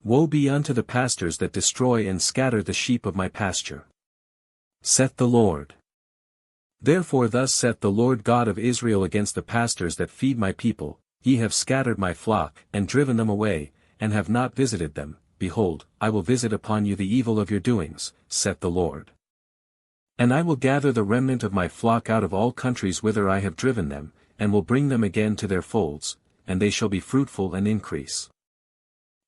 Woe be unto the pastors that destroy and scatter the sheep of my pasture, saith the Lord. Therefore thus saith the Lord God of Israel against the pastors that feed my people, ye have scattered my flock, and driven them away, and have not visited them. Behold, I will visit upon you the evil of your doings, saith the Lord. And I will gather the remnant of my flock out of all countries whither I have driven them, and will bring them again to their folds, and they shall be fruitful and increase.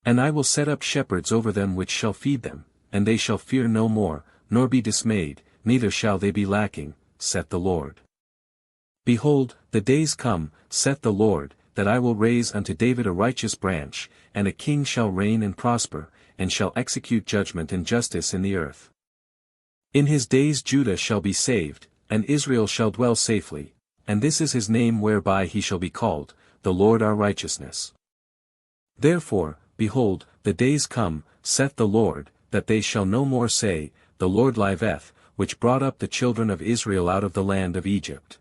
And I will set up shepherds over them which shall feed them, and they shall fear no more, nor be dismayed, neither shall they be lacking, saith the Lord. Behold, the days come, saith the Lord, that I will raise unto David a righteous branch, and a king shall reign and prosper, and shall execute judgment and justice in the earth. In his days Judah shall be saved, and Israel shall dwell safely, and this is his name whereby he shall be called, the Lord our righteousness. Therefore, behold, the days come, saith the Lord, that they shall no more say, the Lord liveth, which brought up the children of Israel out of the land of Egypt.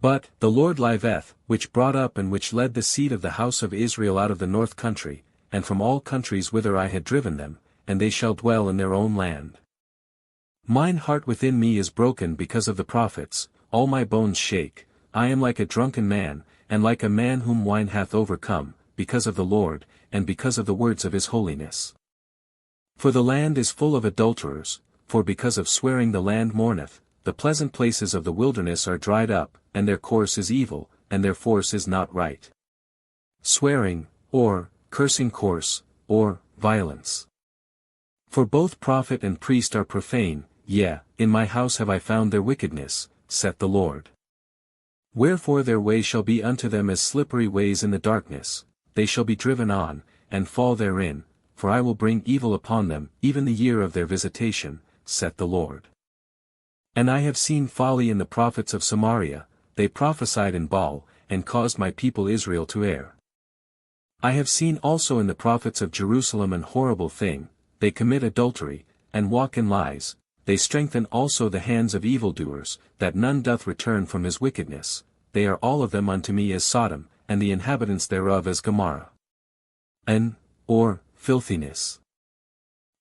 But, the Lord liveth, which brought up and which led the seed of the house of Israel out of the north country, and from all countries whither I had driven them, and they shall dwell in their own land. Mine heart within me is broken because of the prophets, all my bones shake, I am like a drunken man, and like a man whom wine hath overcome, because of the Lord, and because of the words of his holiness. For the land is full of adulterers, for because of swearing the land mourneth, the pleasant places of the wilderness are dried up, and their course is evil, and their force is not right. Swearing, or, cursing course, or, violence. For both prophet and priest are profane, yea, in my house have I found their wickedness, saith the Lord. Wherefore their way shall be unto them as slippery ways in the darkness, they shall be driven on, and fall therein, for I will bring evil upon them, even the year of their visitation, saith the Lord. And I have seen folly in the prophets of Samaria, they prophesied in Baal, and caused my people Israel to err. I have seen also in the prophets of Jerusalem an horrible thing, they commit adultery, and walk in lies, they strengthen also the hands of evildoers, that none doth return from his wickedness, they are all of them unto me as Sodom, and the inhabitants thereof as Gomorrah. Or, filthiness.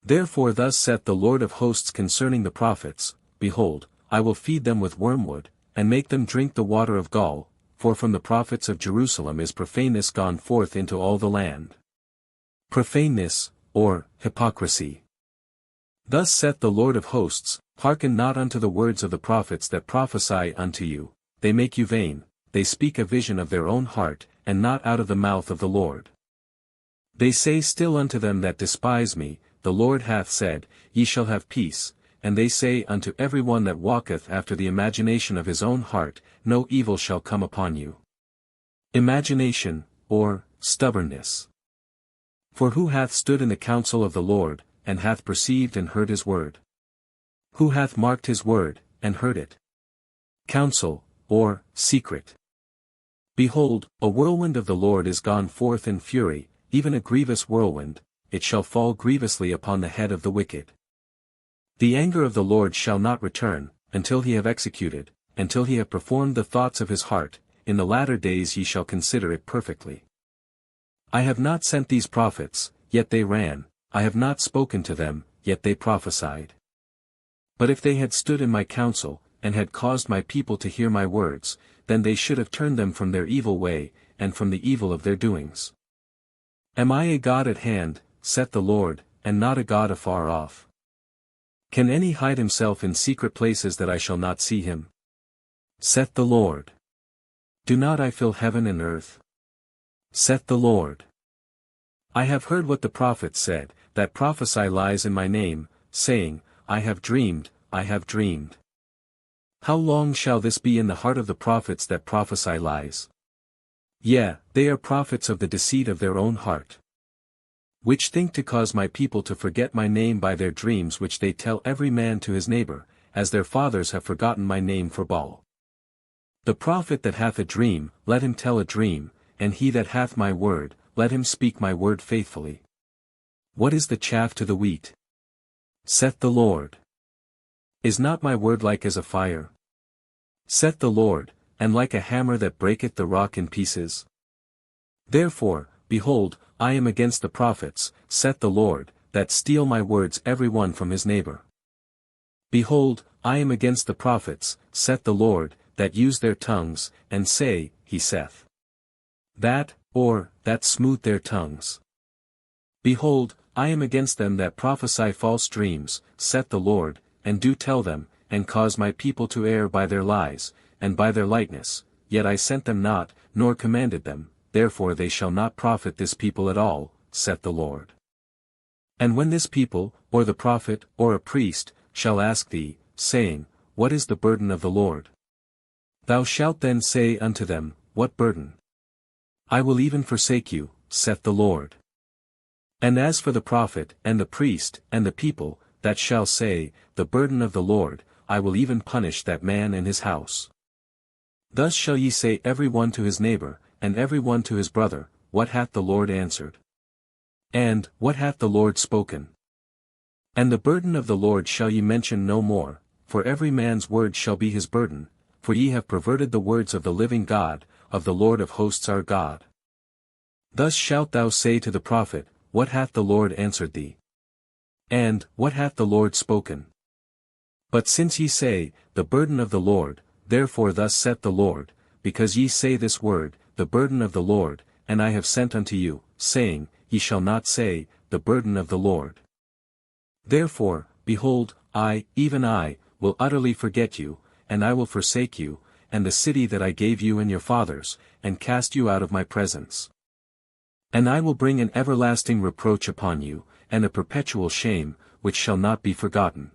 Therefore thus saith the Lord of hosts concerning the prophets, Behold, I will feed them with wormwood, and make them drink the water of gall, for from the prophets of Jerusalem is profaneness gone forth into all the land. Profaneness, or, hypocrisy. Thus saith the Lord of hosts, Hearken not unto the words of the prophets that prophesy unto you, they make you vain, they speak a vision of their own heart, and not out of the mouth of the Lord. They say still unto them that despise me, the Lord hath said, Ye shall have peace, and they say unto every one that walketh after the imagination of his own heart, No evil shall come upon you. Imagination, or, stubbornness. For who hath stood in the counsel of the Lord, and hath perceived and heard his word? Who hath marked his word, and heard it? Counsel, or, secret. Behold, a whirlwind of the Lord is gone forth in fury, even a grievous whirlwind, it shall fall grievously upon the head of the wicked. The anger of the Lord shall not return, until he have executed, until he have performed the thoughts of his heart, in the latter days ye shall consider it perfectly. I have not sent these prophets, yet they ran, I have not spoken to them, yet they prophesied. But if they had stood in my counsel, and had caused my people to hear my words, then they should have turned them from their evil way, and from the evil of their doings. Am I a God at hand, saith the Lord, and not a God afar off? Can any hide himself in secret places that I shall not see him? Saith the Lord. Do not I fill heaven and earth? Saith the Lord. I have heard what the prophets said, that prophesy lies in my name, saying, I have dreamed, I have dreamed. How long shall this be in the heart of the prophets that prophesy lies? Yea, they are prophets of the deceit of their own heart, which think to cause my people to forget my name by their dreams which they tell every man to his neighbor, as their fathers have forgotten my name for Baal. The prophet that hath a dream, let him tell a dream, and he that hath my word, let him speak my word faithfully. What is the chaff to the wheat? Saith the Lord. Is not my word like as a fire? Saith the Lord, and like a hammer that breaketh the rock in pieces? Therefore, behold, I am against the prophets, saith the Lord, that steal my words every one from his neighbor. Behold, I am against the prophets, saith the Lord, that use their tongues, and say, he saith that, or, that smooth their tongues. Behold, I am against them that prophesy false dreams, saith the Lord, and do tell them, and cause my people to err by their lies, and by their lightness, yet I sent them not, nor commanded them, therefore they shall not profit this people at all, saith the Lord. And when this people, or the prophet, or a priest, shall ask thee, saying, What is the burden of the Lord? Thou shalt then say unto them, What burden? I will even forsake you, saith the Lord. And as for the prophet, and the priest, and the people, that shall say, The burden of the Lord, I will even punish that man and his house. Thus shall ye say every one to his neighbor, and every one to his brother, What hath the Lord answered? And, What hath the Lord spoken? And the burden of the Lord shall ye mention no more, for every man's word shall be his burden, for ye have perverted the words of the living God, of the Lord of hosts our God. Thus shalt thou say to the prophet, What hath the Lord answered thee? And, What hath the Lord spoken? But since ye say, The burden of the Lord, therefore thus saith the Lord, because ye say this word, The burden of the Lord, and I have sent unto you, saying, Ye shall not say, The burden of the Lord. Therefore, behold, I, even I, will utterly forget you, and I will forsake you, and the city that I gave you and your fathers, and cast you out of my presence. And I will bring an everlasting reproach upon you, and a perpetual shame, which shall not be forgotten.